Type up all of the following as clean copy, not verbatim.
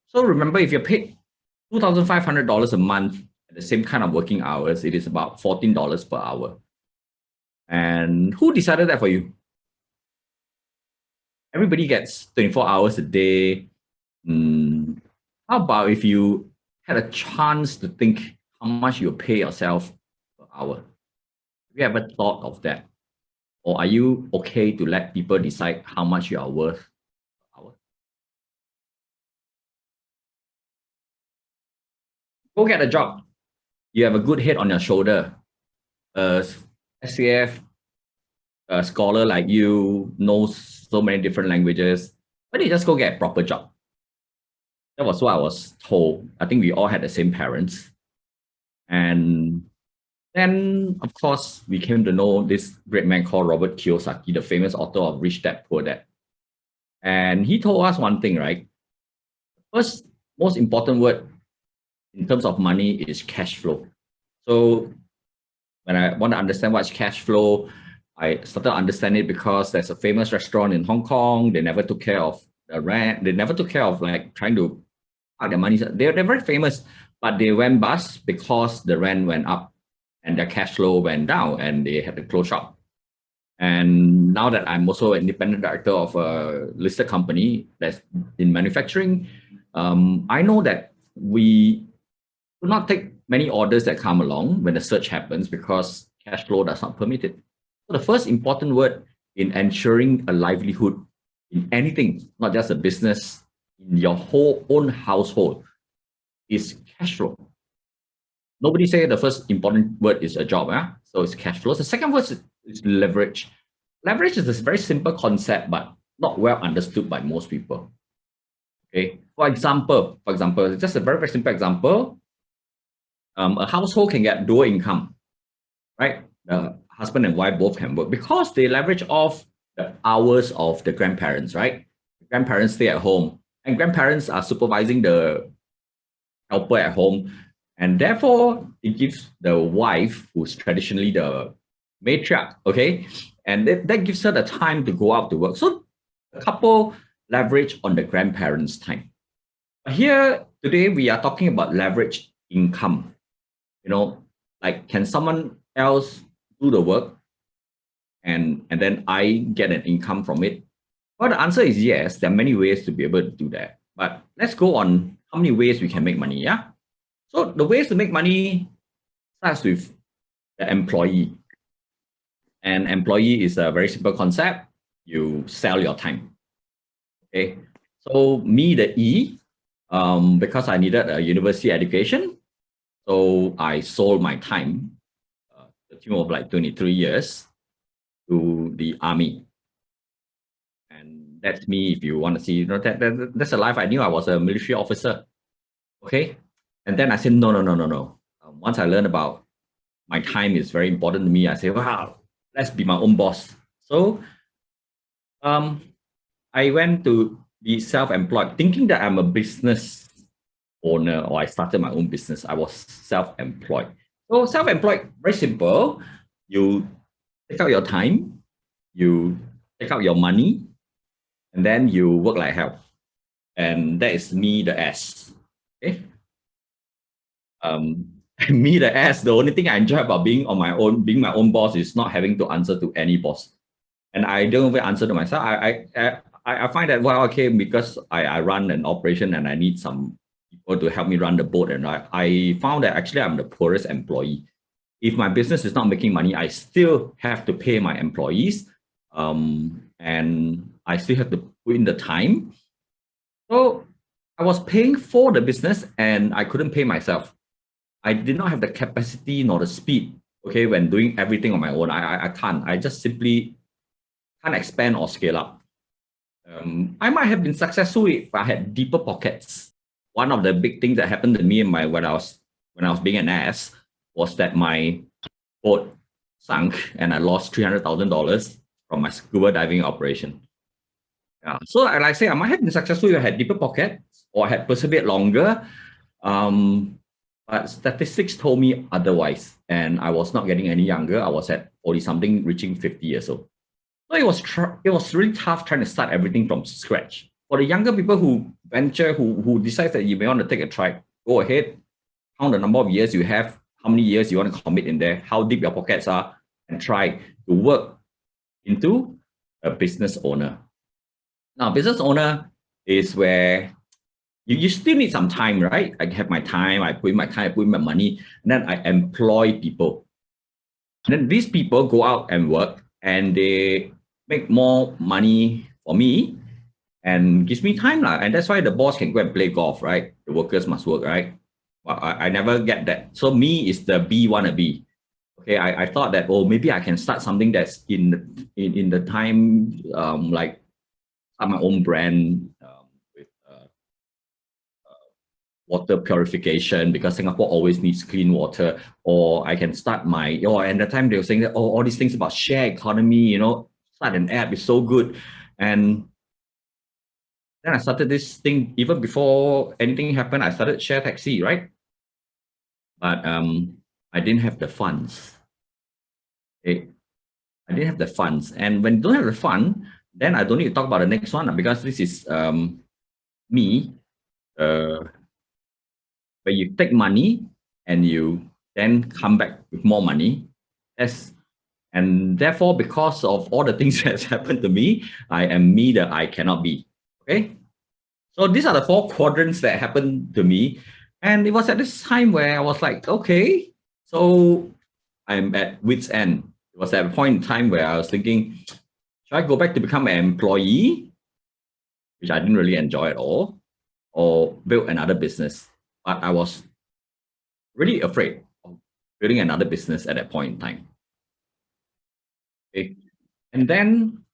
So remember, if you're paid $2,500 a month at the same kind of working hours, it is about $14 per hour. And who decided that for you? Everybody gets 24 hours a day. How about if you had a chance to think how much you pay yourself per hour? Have you ever thought of that? Or are you okay to let people decide how much you are worth per hour? Go get a job. You have a good head on your shoulder. SCF, a scholar like you knows so many different languages. Why don't you just go get a proper job? That was what I was told. I think we all had the same parents. And then, of course, we came to know this great man called Robert Kiyosaki, the famous author of Rich Dad, Poor Dad. And he told us one thing, right? First, most important word in terms of money is cash flow. So when I want to understand what's cash flow, I started understanding it because there's a famous restaurant in Hong Kong. They never took care of the rent. They never took care of like trying to park their money. They're very famous, but they went bust because the rent went up and their cash flow went down and they had to close shop. And now that I'm also an independent director of a listed company that's in manufacturing, I know that we do not take many orders that come along when the surge happens because cash flow does not permit it. So the first important word in ensuring a livelihood in anything, not just a business, in your whole own household, is cash flow. Nobody say the first important word is a job, so it's cash flow. The second word is leverage. Leverage is a very simple concept, but not well understood by most people. Okay, for example, just a very simple example. A household can get dual income, right? The husband and wife both can work because they leverage off the hours of the grandparents, right? The grandparents stay at home and grandparents are supervising the helper at home. And therefore, it gives the wife, who's traditionally the matriarch, okay? And that gives her the time to go out to work. So the couple leverage on the grandparents' time. But here, today, we are talking about leverage income. You know, like, can someone else do the work and then I get an income from it? Well, the answer is yes. There are many ways to be able to do that. But let's go on how many ways we can make money, yeah? So the ways to make money starts with the employee. And employee is a very simple concept. You sell your time, okay? So me, the E, because I needed a university education, so I sold my time, the tune of like 23 years, to the army. And that's me. If you want to see, you know, that's a life I knew. I was a military officer, okay? And then I said, no. Once I learned about my time is very important to me, I said, wow, let's be my own boss. So I went to be self-employed, thinking that I'm a business owner or I started my own business. I was self-employed. So self-employed, very simple. You take out your time, you take out your money, and then you work like hell. And that is me, the S. Okay. Me, the S, the only thing I enjoy about being my own boss is not having to answer to any boss. And I don't even answer to myself. I find that, well, okay, because I run an operation and I need some people to help me run the boat. And I found that actually I'm the poorest employee. If my business is not making money, I still have to pay my employees. And I still have to put in the time. So I was paying for the business and I couldn't pay myself. I did not have the capacity nor the speed, okay, when doing everything on my own. I can't. I just simply can't expand or scale up. I might have been successful if I had deeper pockets. One of the big things that happened to me when I was being an ass was that my boat sunk and I lost $300,000 from my scuba diving operation. Yeah. So like I say, I might have been successful if I had deeper pockets or I had persevered longer. But statistics told me otherwise, and I was not getting any younger. I was at 40-something, reaching 50 years old. So it was really tough trying to start everything from scratch. For the younger people who venture, who decide that you may want to take a try, go ahead, count the number of years you have, how many years you want to commit in there, how deep your pockets are, and try to work into a business owner. Now, business owner is where you still need some time, right? I have my time, I put in my time, I put in my money, and then I employ people. And then these people go out and work, and they make more money for me and gives me time. And that's why the boss can go and play golf, right? The workers must work, right? Well, I never get that. So me is the B wannabe. Okay, I thought that, oh, maybe I can start something that's in the time, like start my own brand with water purification, because Singapore always needs clean water. Or I can start my, and at the time they were saying that, oh, all these things about share economy, start an app is so good. And then I started this thing even before anything happened. I started share taxi, right? But I didn't have the funds. Okay? I didn't have the funds, and when you don't have the fund, then I don't need to talk about the next one, because this is me. Where you take money and you then come back with more money. And therefore, because of all the things that's happened to me, I am me that I cannot be. Okay. So these are the 4 quadrants that happened to me. And it was at this time where I was like, okay, so I'm at wit's end. It was at a point in time where I was thinking, should I go back to become an employee, which I didn't really enjoy at all, or build another business? But I was really afraid of building another business at that point in time. Okay. And then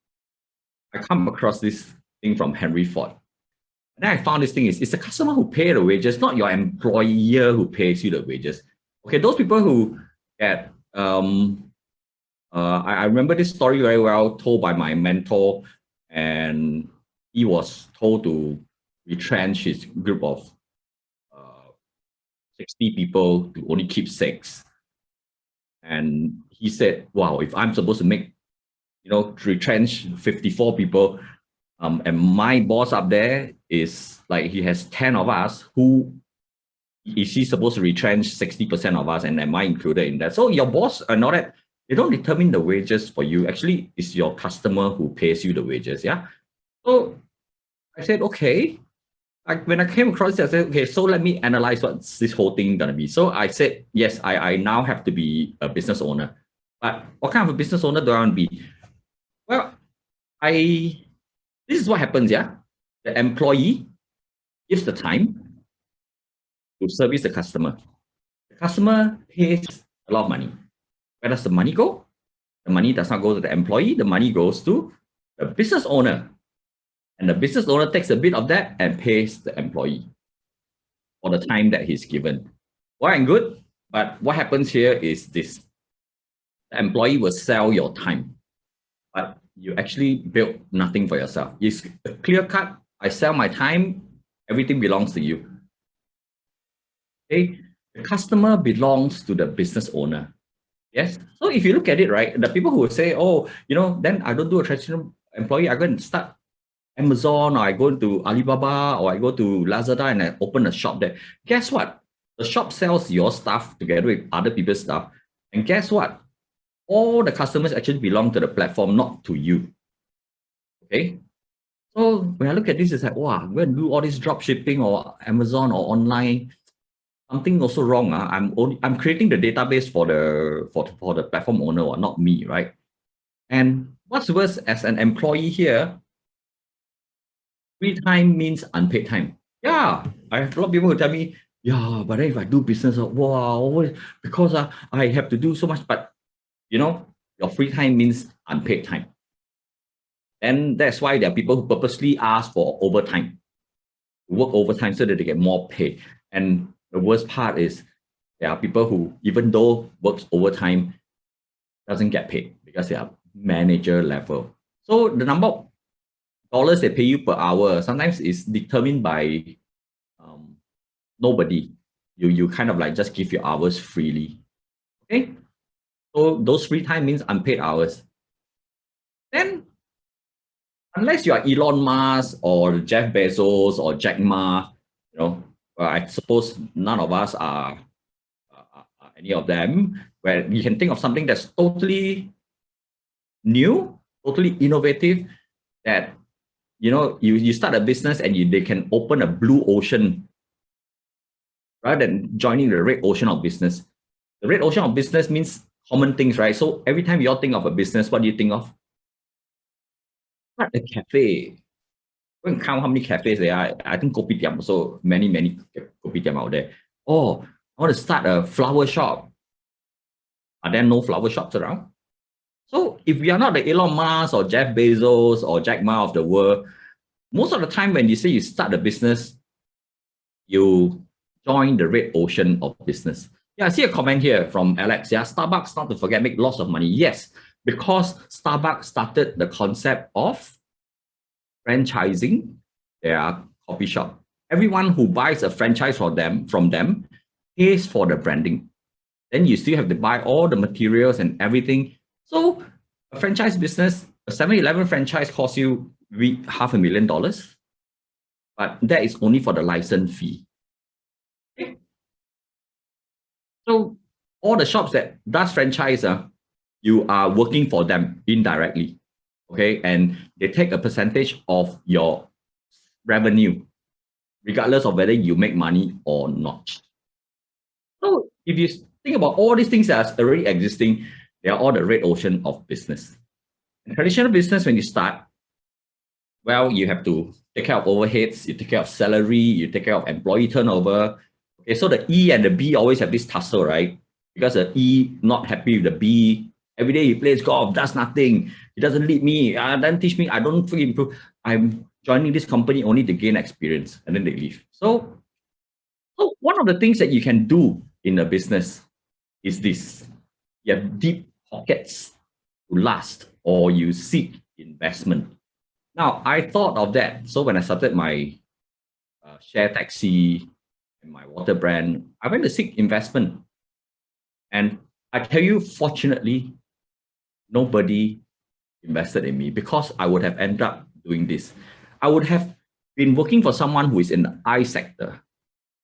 I come across this thing from Henry Ford. And then I found this thing is, it's the customer who pay the wages, not your employer who pays you the wages. Okay, those people who get, I remember this story very well, told by my mentor, and he was told to retrench his group of 60 people to only keep 6. And he said, wow, if I'm supposed to make, retrench 54 people, and my boss up there is like, he has 10 of us, who is he supposed to retrench 60% of us, and am I included in that? So your boss and all that, they don't determine the wages for you. Actually, it's your customer who pays you the wages. Yeah. So I said, okay. When I came across it, I said, okay, so let me analyze what's this whole thing gonna be. So I said, yes, I now have to be a business owner. But what kind of a business owner do I want to be? Well, this is what happens, yeah. The employee gives the time to service the customer. The customer pays a lot of money. Where does the money go? The money does not go to the employee. The money goes to the business owner. And the business owner takes a bit of that and pays the employee for the time that he's given. Well and good, but what happens here is this. The employee will sell your time, but you actually build nothing for yourself. It's a clear cut. I sell my time, everything belongs to you. Okay, the customer belongs to the business owner. Yes. So if you look at it, right, the people who will say, oh, then I don't do a traditional employee, I go and start Amazon, or I go to Alibaba, or I go to Lazada and I open a shop there. Guess what? The shop sells your stuff together with other people's stuff. And guess what? All the customers actually belong to the platform, not to you. Okay. So when I look at this, it's like, wow, I'm going to do all this drop shipping or Amazon or online. Something also wrong. I'm creating the database for the platform owner, or not me, right? And what's worse, as an employee here, free time means unpaid time. Yeah, I have a lot of people who tell me, yeah, but then if I do business, wow, because I have to do so much. But your free time means unpaid time. And that's why there are people who purposely ask for overtime, work overtime so that they get more pay. And the worst part is there are people who, even though works overtime, doesn't get paid because they are manager level. So the number of dollars they pay you per hour sometimes is determined by nobody. You kind of like just give your hours freely. Okay. So those free time means unpaid hours. Then unless you are Elon Musk or Jeff Bezos or Jack Ma, I suppose none of us are any of them, where you can think of something that's totally new, totally innovative, that you start a business and they can open a blue ocean rather than joining the red ocean of business. The red ocean of business means common things, right? So every time you all think of a business, what do you think of? Not a cafe. Go and count how many cafes there are. I think kopitiam, so many kopitiam out there. Oh, I want to start a flower shop. Are there no flower shops around? So if we are not the Elon Musk or Jeff Bezos or Jack Ma of the world, most of the time when you say you start a business, you join the red ocean of business. Yeah, I see a comment here from Alex. Yeah, Starbucks, not to forget, make lots of money. Yes, because Starbucks started the concept of franchising their coffee shop. Everyone who buys a franchise from them pays for the branding. Then you still have to buy all the materials and everything. So a franchise business, a 7-Eleven franchise costs you $500,000, but that is only for the license fee. Okay? So all the shops that does franchise, you are working for them indirectly. Okay, and they take a percentage of your revenue, regardless of whether you make money or not. So if you think about all these things that are already existing, they are all the red ocean of business. In traditional business, when you start, well, you have to take care of overheads, you take care of salary, you take care of employee turnover. Okay, so the E and the B always have this tussle, right? Because the E not happy with the B. Every day he plays golf, does nothing. He doesn't lead me, doesn't teach me. I don't fully improve. I'm joining this company only to gain experience, and then they leave. So one of the things that you can do in a business is this: you have deep pockets to last, or you seek investment. Now, I thought of that. So when I started my share taxi and my water brand, I went to seek investment. And I tell you, fortunately, nobody invested in me, because I would have ended up doing this. I would have been working for someone who is in the I sector,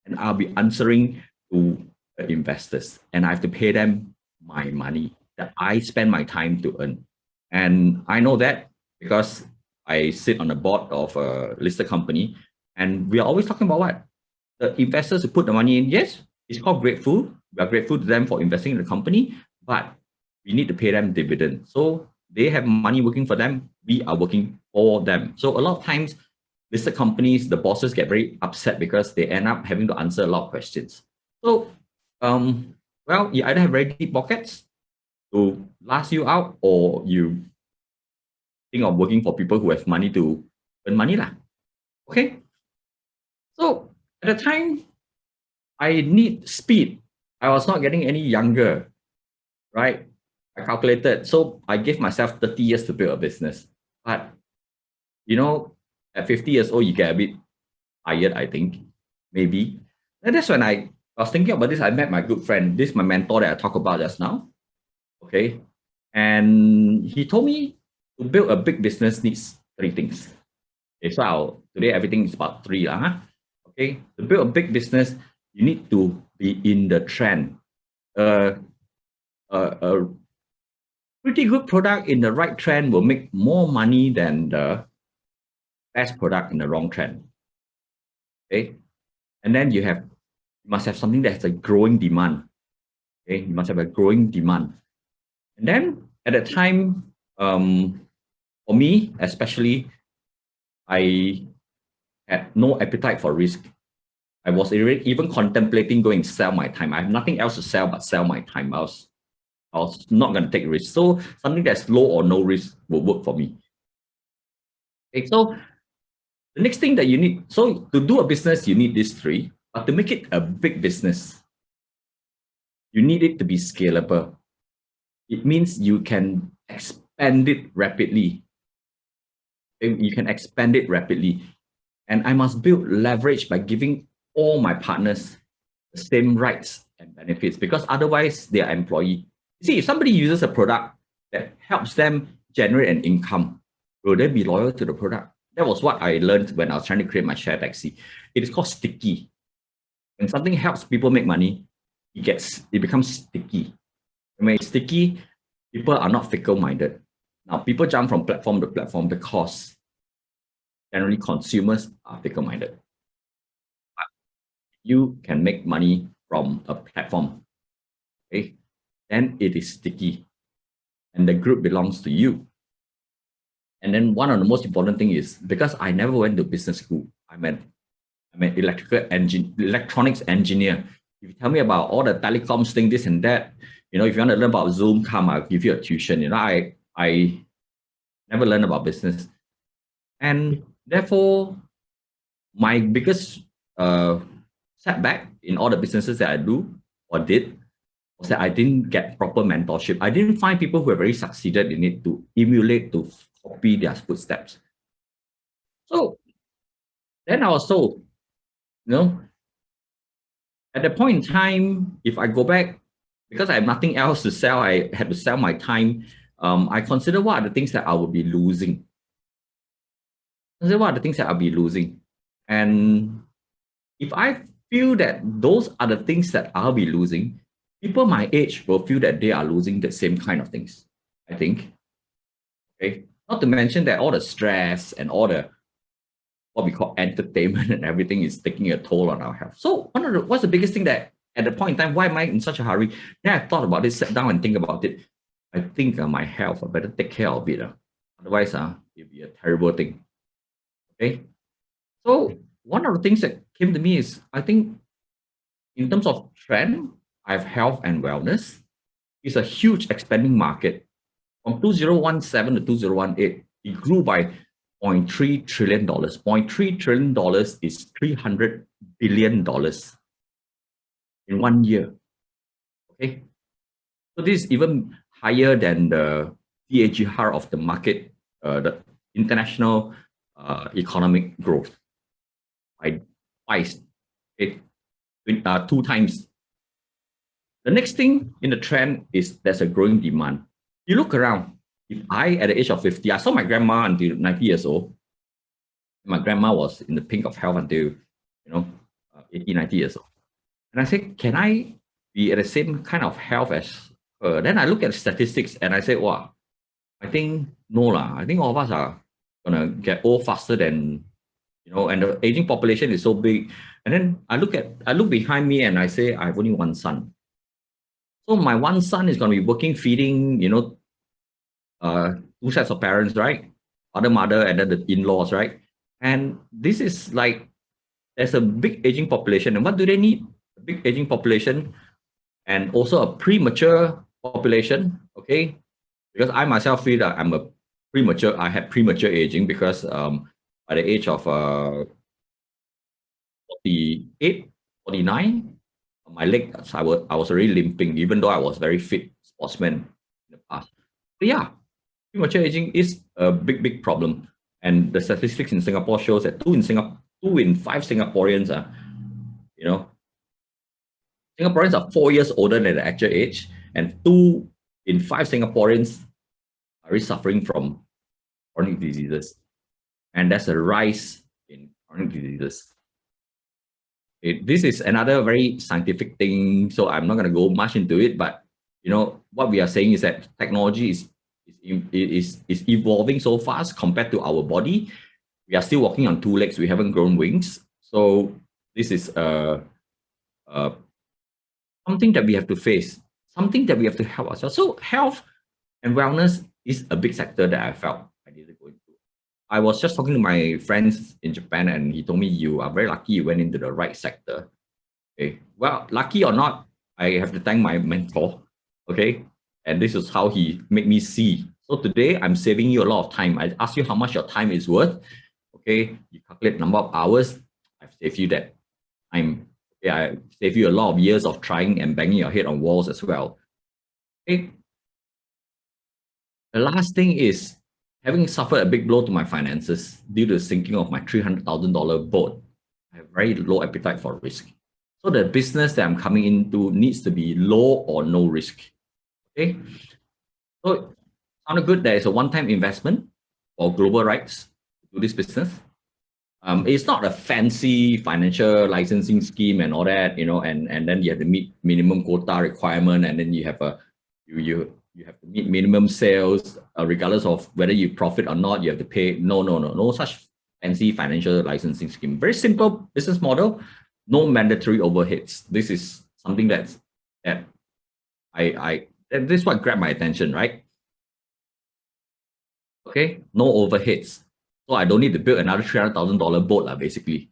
and I'll be answering to the investors, and I have to pay them my money that I spend my time to earn. And I know that because I sit on the board of a listed company, and we are always talking about what? The investors who put the money in, yes, it's called grateful. We are grateful to them for investing in the company, but we need to pay them dividend. So they have money working for them, we are working for them. So a lot of times, listed companies, the bosses get very upset because they end up having to answer a lot of questions. So, well, you either have very deep pockets to last you out, or you think of working for people who have money to earn money lah. Okay. So at the time, I need speed. I was not getting any younger, right? I calculated. So I gave myself 30 years to build a business. But, at 50 years old, you get a bit tired, I think, maybe. And that's when I was thinking about this. I met my good friend. This is my mentor that I talked about just now. Okay. And he told me to build a big business needs 3 things. Okay, so today everything is about 3. Okay. To build a big business, you need to be in the trend. A pretty good product in the right trend will make more money than the best product in the wrong trend. Okay. And then you must have something that has a growing demand. Okay. You must have a growing demand. And then at that time, for me, especially, I had no appetite for risk. I was even contemplating going to sell my time. I have nothing else to sell but sell my time. I was not going to take risk. So something that's low or no risk will work for me. Okay, so the next thing that you need, so to do a business, you need these 3, but to make it a big business, you need it to be scalable. It means you can expand it rapidly. You can expand it rapidly. And I must build leverage by giving all my partners the same rights and benefits, because otherwise they are employee. You see, if somebody uses a product that helps them generate an income, Will they be loyal to the product? That was what I learned when I was trying to create my share taxi. It is called sticky. When something helps people make money, it becomes sticky. When it's sticky, people are not fickle-minded. Now, people jump from platform to platform because generally consumers are fickle-minded. You can make money from a platform, okay? Then it is sticky, and the group belongs to you. And then one of the most important thing is, because I never went to business school, I'm an electronics engineer. If you tell me about all the telecoms thing, this and that, if you want to learn about Zoom, come, I'll give you a tuition. I never learned about business. And therefore, my biggest setback in all the businesses that I do or did was that I didn't get proper mentorship. I didn't find people who have very succeeded in it to emulate, to copy their footsteps. So then I was told, at that point in time, if I go back, because I have nothing else to sell, I had to sell my time. I consider what are the things that I would be losing. Consider what are the things that I'll be losing. And if I feel that those are the things that I'll be losing, people my age will feel that they are losing the same kind of things, I think. Okay. Not to mention that all the stress and all the what we call entertainment and everything is taking a toll on our health. So what's the biggest thing that at the point in time, why am I in such a hurry? Then I thought about it, sat down and think about it. I think my health, I better take care of it. Otherwise, it'll be a terrible thing. Okay. So one of the things that came to me is, I think in terms of trend, I have health and wellness. It's a huge expanding market. From 2017 to 2018, it grew by $0.3 trillion. $0.3 trillion is $300 billion in 1 year. Okay. So this is even higher than the CAGR of the market, the international economic growth by twice, okay, 2 times. The next thing in the trend is there's a growing demand. You look around. If at the age of 50, I saw my grandma until 90 years old. My grandma was in the pink of health until, 80, 90 years old. And I said, can I be at the same kind of health as her? Then I look at the statistics and I said, wow, I think no lah. I think all of us are gonna get old faster than, and the aging population is so big. And then I look behind me and I say, I have only one son. So my one son is gonna be working, feeding, 2 sets of parents, right? Father, mother, and then the in-laws, right? And this is like, there's a big aging population. And what do they need? A big aging population and also a premature population, okay? Because I myself feel that I had premature aging because by the age of 48, 49, my leg, I was already limping, even though I was very fit sportsman in the past. But yeah, premature aging is a big problem. And the statistics in Singapore shows that 2 in 5 Singaporeans Singaporeans are 4 years older than the actual age, and 2 in 5 Singaporeans are really suffering from chronic diseases. And there's a rise in chronic diseases. This is another very scientific thing, so I'm not going to go much into it, but what we are saying is that technology is evolving so fast compared to our body. We are still walking on 2 legs. We haven't grown wings. So this is something that we have to face, something that we have to help ourselves. So health and wellness is a big sector that I felt I needed to go into. I was just talking to my friends in Japan, and he told me, you are very lucky you went into the right sector. Okay. Well, lucky or not, I have to thank my mentor. Okay. And this is how he made me see. So today I'm saving you a lot of time. I ask you how much your time is worth. Okay. You calculate number of hours. I've saved you that time. Okay. I save you a lot of years of trying and banging your head on walls as well. Okay. The last thing is, having suffered a big blow to my finances due to the sinking of my $300,000 boat, I have very low appetite for risk. So the business that I'm coming into needs to be low or no risk. Okay. So sounded good. There is a one-time investment for global rights to do this business. It's not a fancy financial licensing scheme and all that, and then you have to meet minimum quota requirement, and then you have you have to meet minimum sales, regardless of whether you profit or not. You have to pay. No such fancy financial licensing scheme. Very simple business model, no mandatory overheads. This is something that this is what grabbed my attention, right? Okay, no overheads. So I don't need to build another $300,000 boat, basically.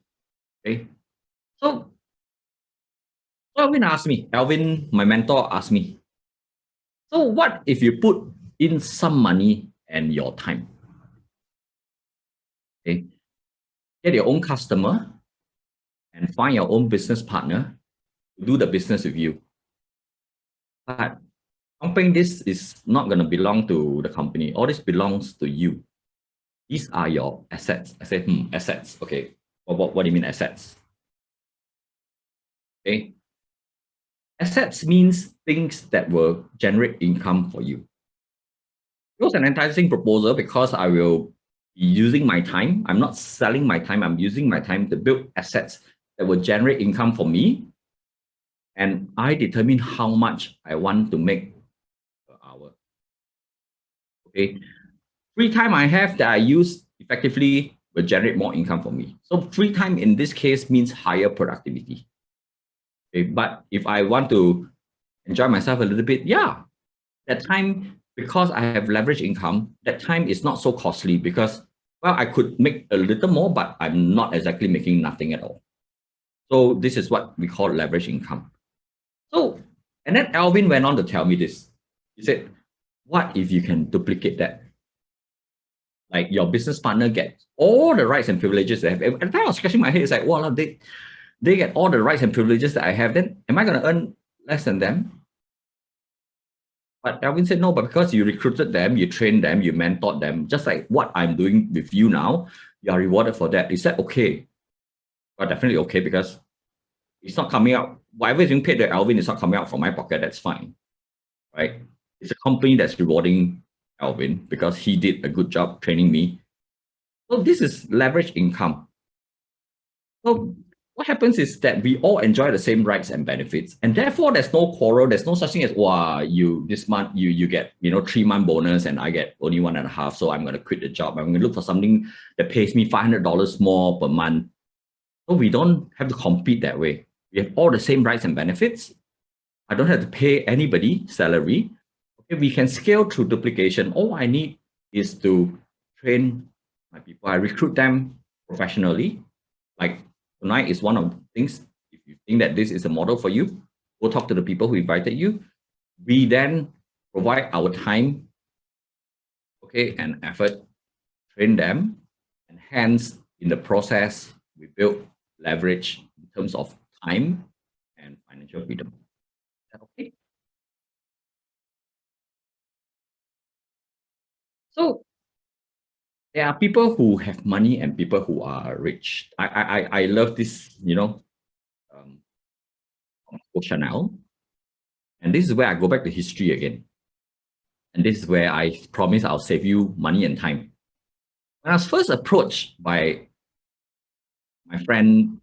Okay. So Alvin, my mentor, asked me, so what if you put in some money and your time? Okay. Get your own customer and find your own business partner to do the business with you. But company, this is not going to belong to the company. All this belongs to you. These are your assets. I said, assets. Okay. What do you mean assets? Okay. Assets means things that will generate income for you. It was an enticing proposal because I will be using my time. I'm not selling my time. I'm using my time to build assets that will generate income for me. And I determine how much I want to make per hour. Okay. Free time I have that I use effectively will generate more income for me. So free time in this case means higher productivity. Okay. But if I want to enjoy myself a little bit, that time, because I have leverage income, that time is not so costly because, well, I could make a little more, but I'm not exactly making nothing at all. So this is what we call leverage income. So, and then Alvin went on to tell me this. He said, what if you can duplicate that? Like your business partner gets all the rights and privileges they have. At the time I was scratching my head, it's like, well, they get all the rights and privileges that I have, then am I going to earn less than them? But Alvin said, no, but because you recruited them, you trained them, you mentored them, just like what I'm doing with you now, you are rewarded for that. He said, okay. Well, definitely okay, because it's not coming out, whatever is being paid to Alvin is not coming out from my pocket, that's fine, right? It's a company that's rewarding Alvin because he did a good job training me. So this is leverage income. So what happens is that we all enjoy the same rights and benefits, and therefore there's no quarrel. There's no such thing as, wow, this month you get 3-month bonus and I get only 1.5, so I'm going to quit the job. I'm going to look for something that pays me $500 more per month. So we don't have to compete that way. We have all the same rights and benefits. I don't have to pay anybody salary. Okay, we can scale through duplication. All I need is to train my people. I recruit them professionally. Like tonight is one of the things. If you think that this is a model for you, go talk to the people who invited you. We then provide our time, okay, and effort, train them, and hence in the process, we build leverage in terms of time and financial freedom. Is that okay? So there are people who have money and people who are rich. I love this, Chanel. And this is where I go back to history again. And this is where I promise I'll save you money and time. When I was first approached by my friend,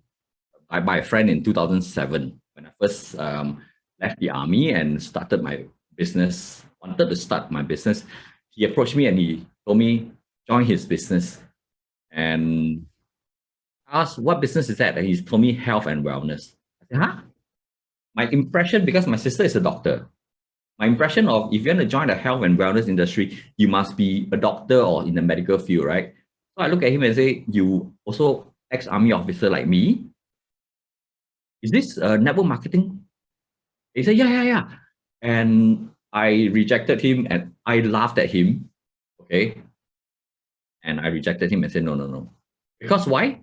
by a friend in 2007, when I first left the army and started my business, wanted to start my business, he approached me and he told me, join his business. And I asked, what business is that? And he told me health and wellness. I said, huh? My impression, because my sister is a doctor, my impression of if you want to join the health and wellness industry, you must be a doctor or in the medical field, right? So I look at him and say, you also ex-army officer like me? Is this network marketing? He said, yeah. And I rejected him and I laughed at him, okay? And I rejected him and said, no. Because why?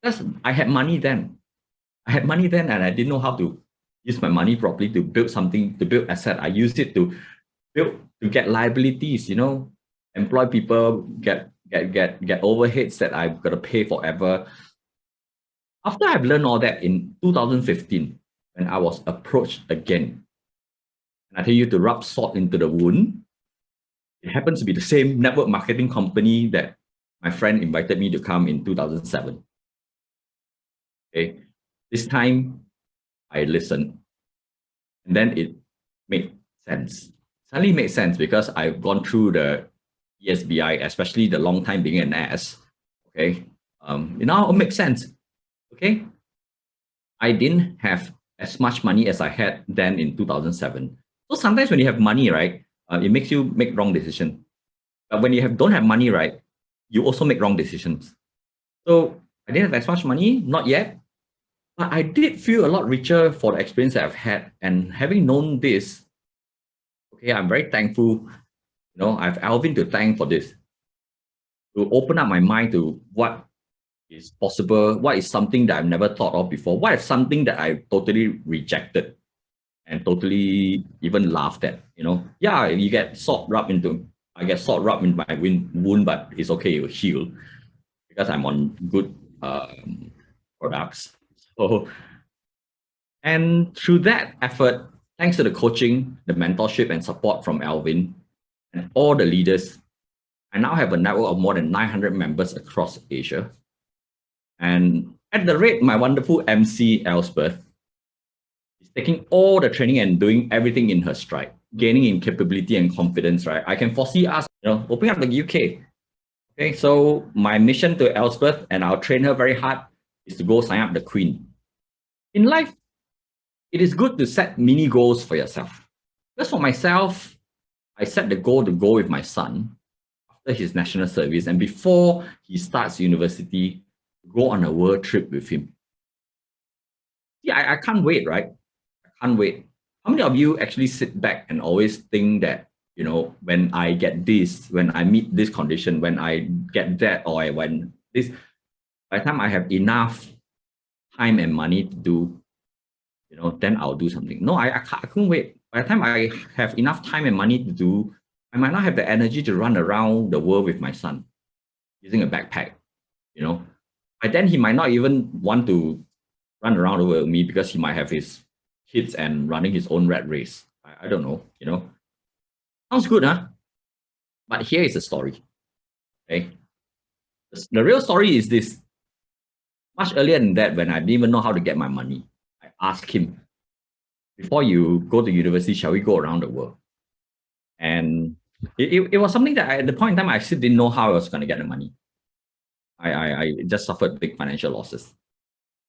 Because I had money then. And I didn't know how to use my money properly to build something, to build asset. I used it to get liabilities, employ people, get overheads that I've got to pay forever. After I've learned all that in 2015, when I was approached again, and I tell you to rub salt into the wound, it happens to be the same network marketing company that my friend invited me to come in 2007. Okay. This time I listened, and then it made sense. Suddenly made sense because I've gone through the ESBI, especially the long time being an ass. Okay. It now makes sense. Okay. I didn't have as much money as I had then in 2007. So sometimes when you have money, right, it makes you make wrong decisions. But when you don't have money, right, you also make wrong decisions. So I didn't have as much money, not yet, but I did feel a lot richer for the experience that I've had. And having known this, okay, I'm very thankful. I have Alvin to thank for this, to open up my mind to what is possible, what is something that I've never thought of before, what is something that I totally rejected and totally even laughed at. Yeah, you get salt rubbed into, I get salt rubbed in my wound, but it's okay, it will heal because I'm on good products. So, and through that effort, thanks to the coaching, the mentorship and support from Alvin and all the leaders, I now have a network of more than 900 members across Asia. And at the rate, my wonderful MC, Elspeth, is taking all the training and doing everything in her stride, gaining in capability and confidence, right? I can foresee us, opening up the UK. Okay, so my mission to Elspeth, and I'll train her very hard, is to go sign up the Queen. In life, it is good to set mini goals for yourself. Because for myself, I set the goal to go with my son after his national service and before he starts university, go on a world trip with him. Yeah, I can't wait, right? I can't wait. How many of you actually sit back and always think that, when I get this, when I meet this condition, when I get that, or when this, by the time I have enough time and money to do, then I'll do something. No, I couldn't wait. By the time I have enough time and money to do, I might not have the energy to run around the world with my son using a backpack, By then he might not even want to run around the world with me because he might have his kids and running his own rat race. I don't know, Sounds good, huh? But here is the story. Okay. The real story is this. Much earlier than that, when I didn't even know how to get my money, I asked him, before you go to university, shall we go around the world? And it was something that at the point in time, I still didn't know how I was going to get the money. I just suffered big financial losses.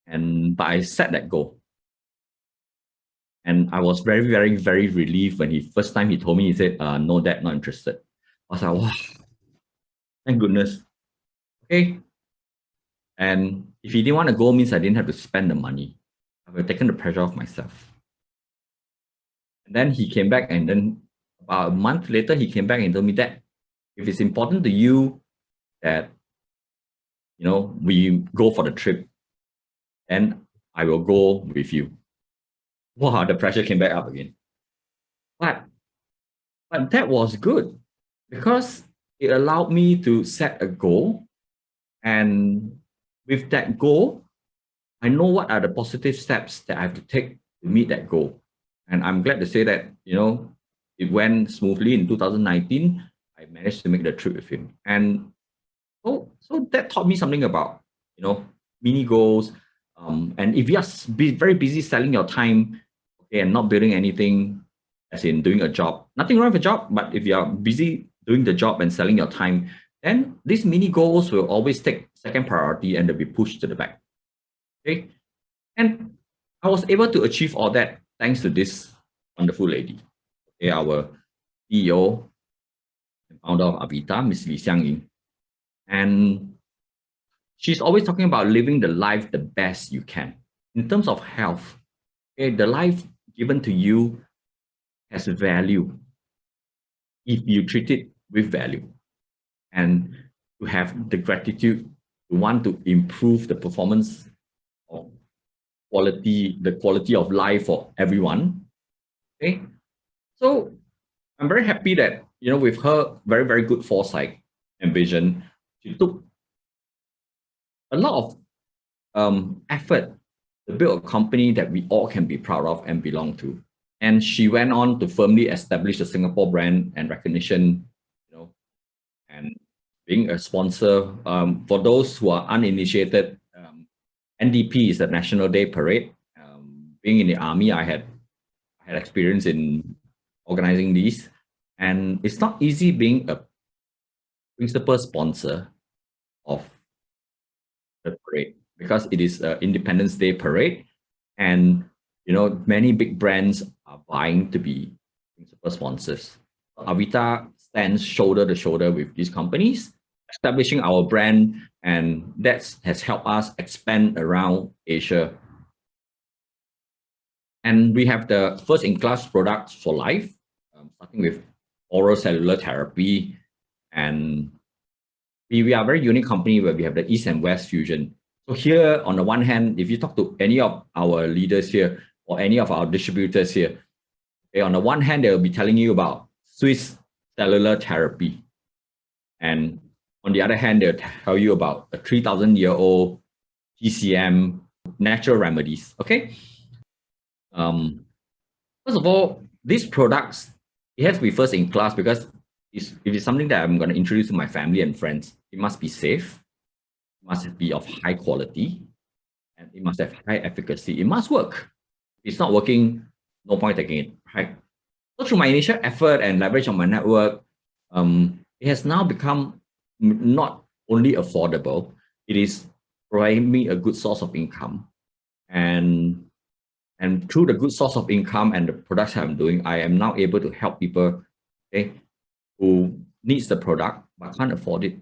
But I set that goal. And I was very, very, very relieved when first time he told me, he said, no, Dad, not interested. I was like, wow, thank goodness. Okay. And if he didn't want to go, means I didn't have to spend the money. I would have taken the pressure off myself. And then he came back, and then about a month later, he came back and told me that if it's important to you that, we go for the trip, then I will go with you. Wow, the pressure came back up again. But that was good because it allowed me to set a goal. And with that goal, I know what are the positive steps that I have to take to meet that goal. And I'm glad to say that, it went smoothly in 2019. I managed to make the trip with him. And so that taught me something about, mini goals. And if you are very busy selling your time, okay, and not building anything, as in doing a job, nothing wrong with a job, but if you are busy doing the job and selling your time, then these mini goals will always take second priority and they'll be pushed to the back. Okay. And I was able to achieve all that thanks to this wonderful lady, okay, our CEO and founder of Avita, Miss Li Xiangying. And she's always talking about living the life the best you can. In terms of health, okay, the life given to you has value if you treat it with value. And to have the gratitude to want to improve the performance of the quality of life for everyone. Okay. So I'm very happy that, with her very, very good foresight and vision, she took a lot of effort to build a company that we all can be proud of and belong to. And she went on to firmly establish the Singapore brand and recognition, and being a sponsor. For those who are uninitiated, NDP is the National Day Parade. Being in the army, I had experience in organizing these, and it's not easy being a principal sponsor of the parade because it is an Independence Day parade, and many big brands are vying to be principal sponsors. Avita stands shoulder to shoulder with these companies, establishing our brand, and that has helped us expand around Asia. And we have the first-in-class products for life, starting with oral cellular therapy. And we are a very unique company where we have the East and West fusion. So here, on the one hand, if you talk to any of our leaders here or any of our distributors here, okay, on the one hand, they will be telling you about Swiss cellular therapy. And on the other hand, they'll tell you about a 3,000-year-old PCM natural remedies, okay? First of all, these products, it has to be first in class because if it's something that I'm going to introduce to my family and friends, it must be safe, it must be of high quality, and it must have high efficacy. It must work. If it's not working, no point taking it, right? So through my initial effort and leverage on my network, it has now become not only affordable, it is providing me a good source of income. And through the good source of income and the products I'm doing, I am now able to help people, okay, who needs the product but can't afford it,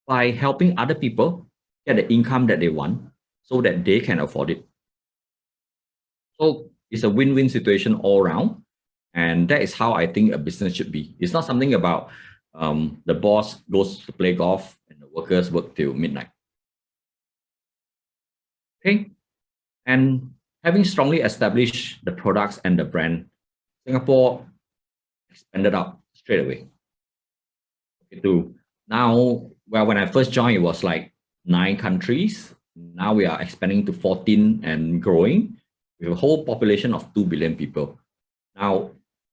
by helping other people get the income that they want so that they can afford it. So it's a win-win situation all around. And that is how I think a business should be. It's not something about the boss goes to play golf and the workers work till midnight. Okay. And having strongly established the products and the brand, Singapore expanded out straight away. Okay, to now, well, when I first joined, it was like 9 countries. Now we are expanding to 14 and growing with a whole population of 2 billion people. Now,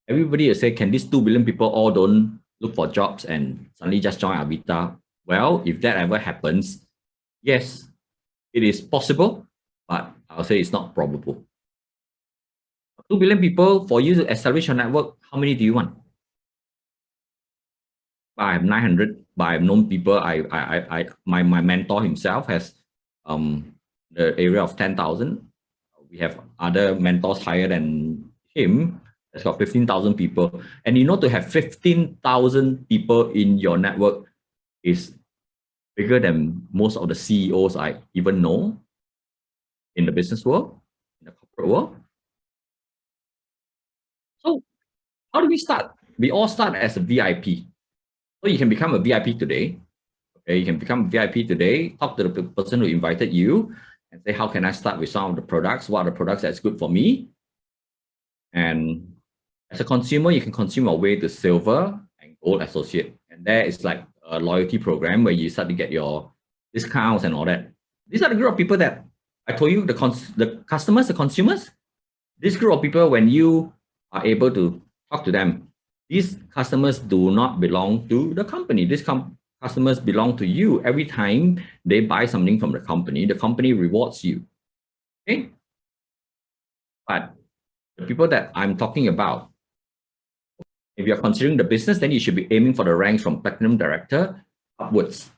everybody will say, can these 2 billion people all don't look for jobs and suddenly just join Avita? Well, if that ever happens, yes, it is possible, but I'll say it's not probable. 2 billion people, for you to establish your network, how many do you want? I have 900, but I've known people. My mentor himself has the area of 10,000. We have other mentors higher than him. It's got 15,000 people. And to have 15,000 people in your network is bigger than most of the CEOs I even know in the business world, in the corporate world. So how do we start? We all start as a VIP. So you can become a VIP today. Okay, you can become a VIP today, talk to the person who invited you and say, how can I start with some of the products? What are the products that's good for me? And as a consumer, you can consume your way to silver and gold associate. And there is like a loyalty program where you start to get your discounts and all that. These are the group of people that I told you, the customers, the consumers. This group of people, when you are able to talk to them, these customers do not belong to the company. These customers belong to you. Every time they buy something from the company rewards you. Okay? But the people that I'm talking about, if you're considering the business, then you should be aiming for the ranks from Platinum Director upwards.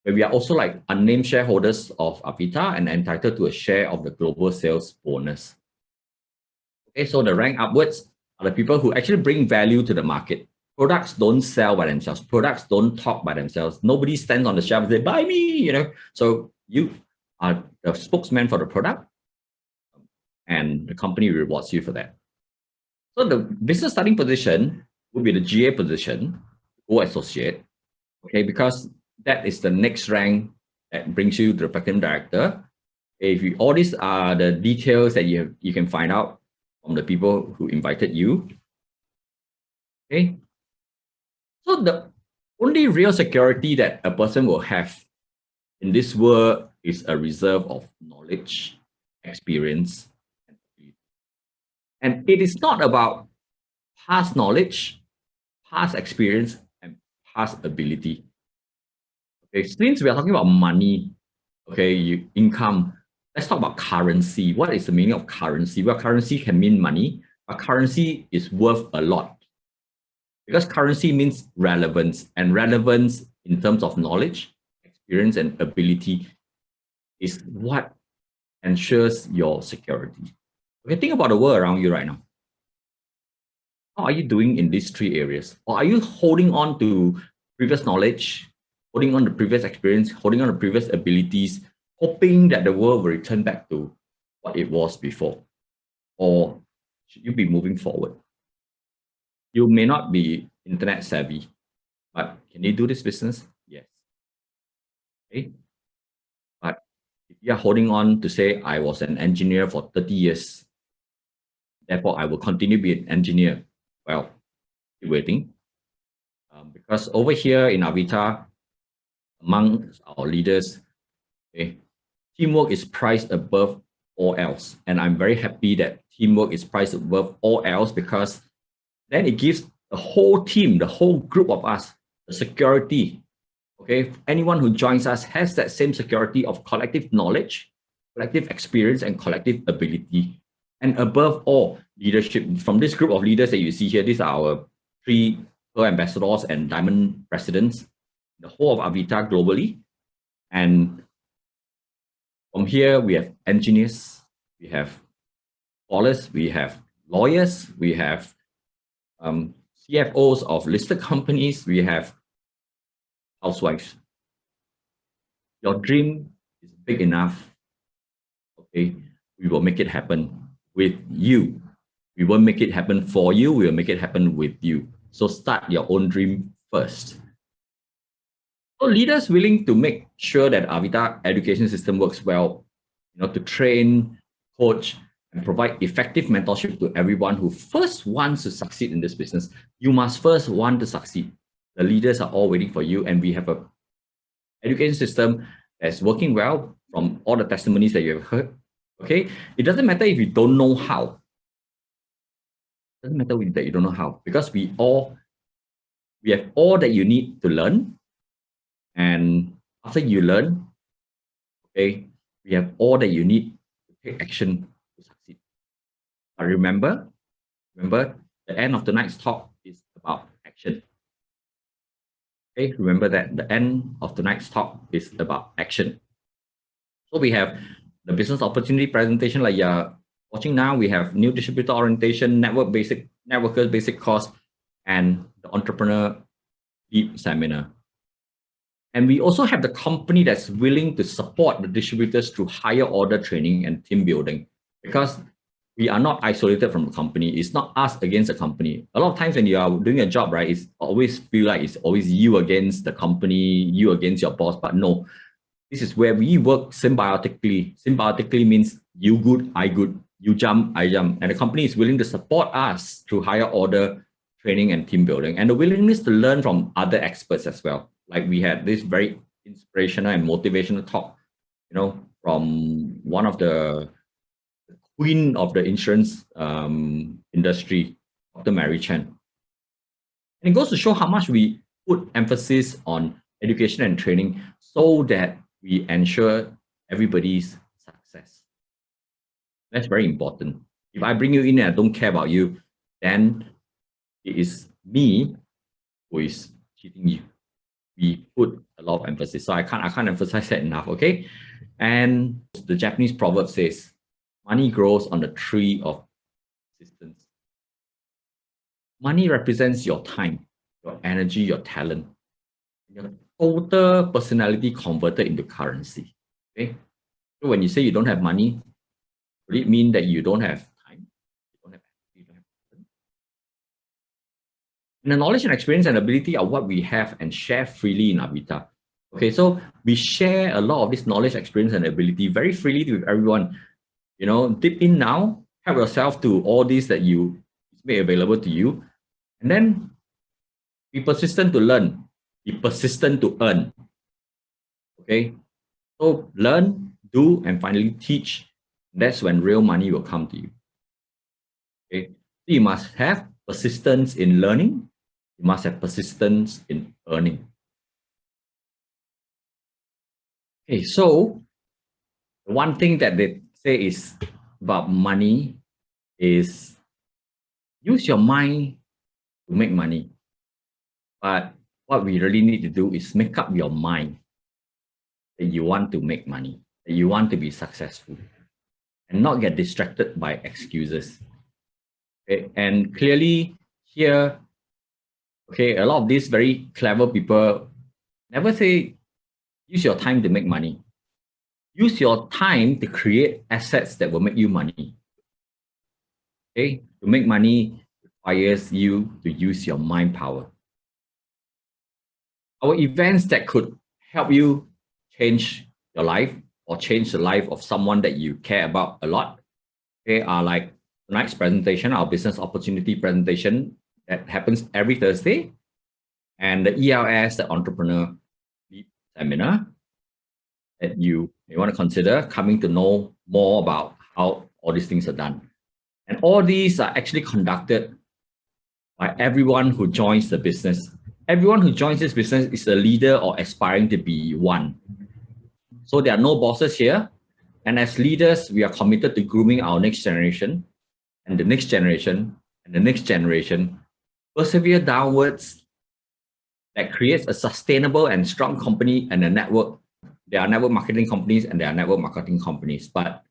But we are also like unnamed shareholders of Avita and entitled to a share of the global sales bonus. Okay, so the rank upwards are the people who actually bring value to the market. Products don't sell by themselves. Products don't talk by themselves. Nobody stands on the shelf and say, buy me, So you are the spokesman for the product and the company rewards you for that. So the business starting position would be the GA position, or associate, okay, because that is the next rank that brings you to the Platinum Director. All these are the details that you can find out from the people who invited you. Okay. So the only real security that a person will have in this world is a reserve of knowledge, experience, and ability. And it is not about past knowledge, past experience, and past ability. Okay, since we are talking about money, okay, income, let's talk about currency. What is the meaning of currency? Well, currency can mean money, but currency is worth a lot because currency means relevance, and relevance in terms of knowledge, experience, and ability is what ensures your security. Okay, think about the world around you right now. How are you doing in these three areas? Or are you holding on to previous knowledge, holding on to previous experience, holding on to previous abilities, hoping that the world will return back to what it was before? Or should you be moving forward? You may not be internet savvy, but can you do this business? Yes. Okay. But if you are holding on to say, I was an engineer for 30 years, therefore I will continue to be an engineer. Well, keep waiting. Because over here in Avita, among our leaders, okay, teamwork is priced above all else. And I'm very happy that teamwork is priced above all else because then it gives the whole team, the whole group of us, the security. Okay, anyone who joins us has that same security of collective knowledge, collective experience, and collective ability. And above all, leadership. From this group of leaders that you see here, these are our 3 Pearl ambassadors and diamond presidents, the whole of Avita globally. And from here, we have engineers, we have scholars, we have lawyers, we have CFOs of listed companies, we have housewives. Your dream is big enough, okay? We will make it happen with you. We won't make it happen for you, we will make it happen with you. So start your own dream first. So leaders willing to make sure that Avita education system works well, to train, coach, and provide effective mentorship to everyone who first wants to succeed in this business. You must first want to succeed. The leaders are all waiting for you, and we have a education system that's working well from all the testimonies that you have heard. Okay, it doesn't matter if you don't know how. It doesn't matter that you don't know how, because we have all that you need to learn. And after you learn, okay, we have all that you need to take action to succeed. But remember, the end of tonight's talk is about action. Okay, remember that the end of tonight's talk is about action. So we have the business opportunity presentation like you're watching now. We have new distributor orientation, networkers basic course, and the entrepreneur deep seminar. And we also have the company that's willing to support the distributors through higher order training and team building, because we are not isolated from the company. It's not us against the company. A lot of times when you are doing a job, right, it's always feel like it's always you against the company, you against your boss. But no, this is where we work symbiotically. Symbiotically means you good, I good, you jump, I jump. And the company is willing to support us through higher order training and team building, and the willingness to learn from other experts as well. Like we had this very inspirational and motivational talk, from one of the queen of the insurance industry, Dr. Mary Chen. And it goes to show how much we put emphasis on education and training so that we ensure everybody's success. That's very important. If I bring you in and I don't care about you, then it is me who is cheating you. We put a lot of emphasis. So I can't emphasize that enough, okay? And the Japanese proverb says, money grows on the tree of persistence. Money represents your time, your energy, your talent, your total personality converted into currency, okay? So when you say you don't have money, would it mean that you don't have time? You don't have energy, you don't have talent? And the knowledge and experience and ability are what we have and share freely in Avita. Okay, so we share a lot of this knowledge, experience, and ability very freely with everyone. Dip in now, help yourself to all this that you made available to you, and then be persistent to learn, be persistent to earn. Okay, so learn, do, and finally teach. That's when real money will come to you. Okay, so you must have persistence in learning. You must have persistence in earning. Okay, so one thing that they say is about money is use your mind to make money. But what we really need to do is make up your mind that you want to make money, that you want to be successful, and not get distracted by excuses. Okay? And clearly here, okay, a lot of these very clever people never say use your time to make money. Use your time to create assets that will make you money. Okay, to make money requires you to use your mind power. Our events that could help you change your life or change the life of someone that you care about a lot, okay, are like tonight's presentation, our business opportunity presentation that happens every Thursday, and the ELS, the entrepreneur seminar that you may want to consider coming to know more about how all these things are done. And all these are actually conducted by everyone who joins the business. Everyone who joins this business is a leader or aspiring to be one. So there are no bosses here. And as leaders, we are committed to grooming our next generation and the next generation and the next generation, persevere downwards that creates a sustainable and strong company and a network. There are network marketing companies and there are network marketing companies, but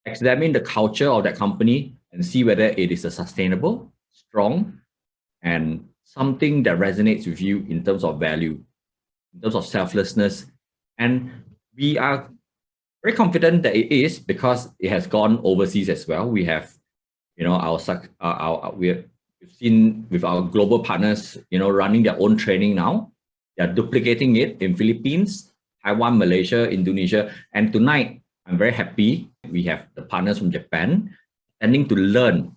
examine the culture of that company and see whether it is a sustainable, strong, and something that resonates with you in terms of value, in terms of selflessness. And we are very confident that it is because it has gone overseas as well. We have, we've seen with our global partners, running their own training now. They are duplicating it in Philippines, Taiwan, Malaysia, Indonesia. And tonight, I'm very happy we have the partners from Japan tending to learn,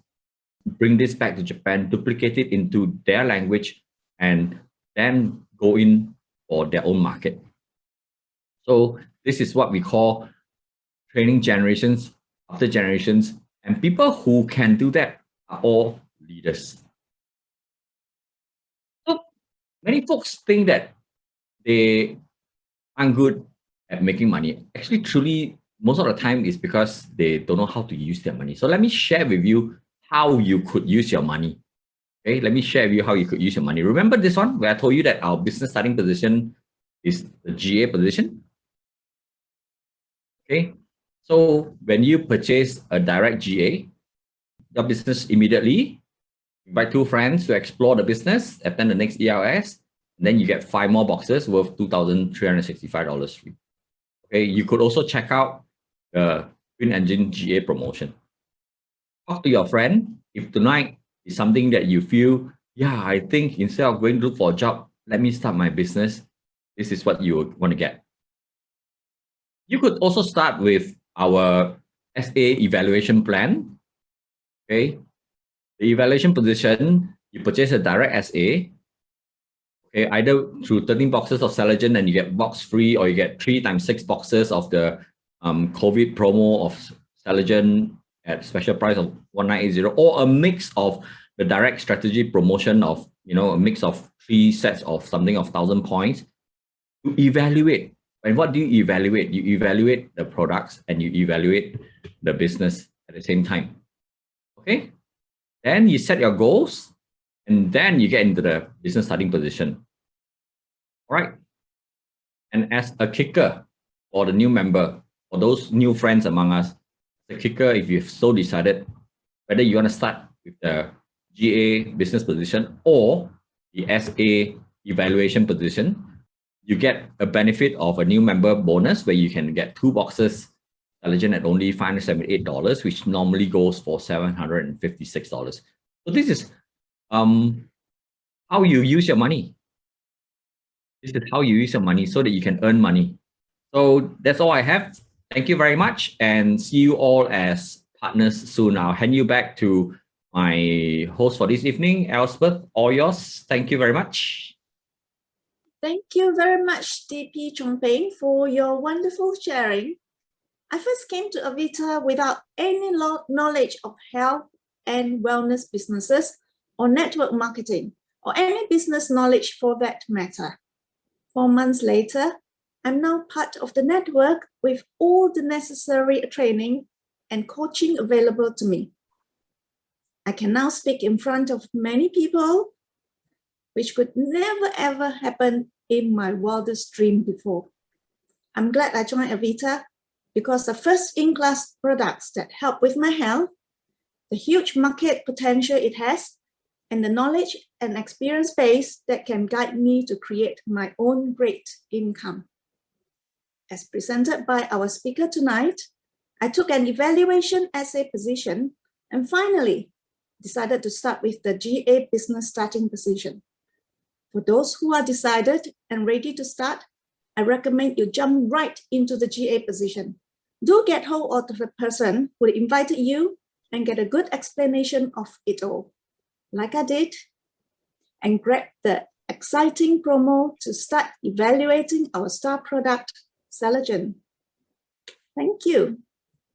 bring this back to Japan, duplicate it into their language, and then go in for their own market. So this is what we call training generations after generations, and people who can do that are all leaders. So many folks think that they aren't good at making money. Actually, truly, most of the time is because they don't know how to use their money. So let me share with you how you could use your money. Okay, let me share with you how you could use your money. Remember this one where I told you that our business starting position is the GA position? Okay, so when you purchase a direct GA, your business immediately invite 2 friends to explore the business, attend the next ELS, and then you get 5 more boxes worth $2,365 free. Okay, you could also check out the Twin Engine GA promotion. Talk to your friend. If tonight is something that you feel, yeah, I think instead of going to look for a job, let me start my business. This is what you would want to get. You could also start with our SA evaluation plan. Okay, the evaluation position, you purchase a direct SA. Okay, either through 13 boxes of Selagen and you get box free, or you get 3 times 6 boxes of the COVID promo of Selagen at special price of 1980, or a mix of the direct strategy promotion of, a mix of 3 sets of something of 1,000 points to evaluate. And what do you evaluate? You evaluate the products and you evaluate the business at the same time. Okay, then you set your goals and then you get into the business starting position. All right. And as a kicker for the new member, for those new friends among us, the kicker, if you've so decided whether you want to start with the GA business position or the SA evaluation position, you get a benefit of a new member bonus where you can get 2 boxes Selagen at only $578, which normally goes for $756. So this is how you use your money. This is how you use your money so that you can earn money. So that's all I have. Thank you very much and see you all as partners soon. I'll hand you back to my host for this evening, Elspeth, all yours. Thank you very much. Thank you very much, DP Chongpeng, for your wonderful sharing. I first came to Avita without any knowledge of health and wellness businesses or network marketing or any business knowledge for that matter. 4 months later, I'm now part of the network with all the necessary training and coaching available to me. I can now speak in front of many people, which could never ever happen in my wildest dream before. I'm glad I joined Avita because the first-in-class products that help with my health, the huge market potential it has, and the knowledge and experience base that can guide me to create my own great income. As presented by our speaker tonight, I took an evaluation essay position and finally decided to start with the GA business starting position. For those who are decided and ready to start, I recommend you jump right into the GA position. Do get hold of the person who invited you and get a good explanation of it all, like I did, and grab the exciting promo to start evaluating our star product, Collagen. Thank you.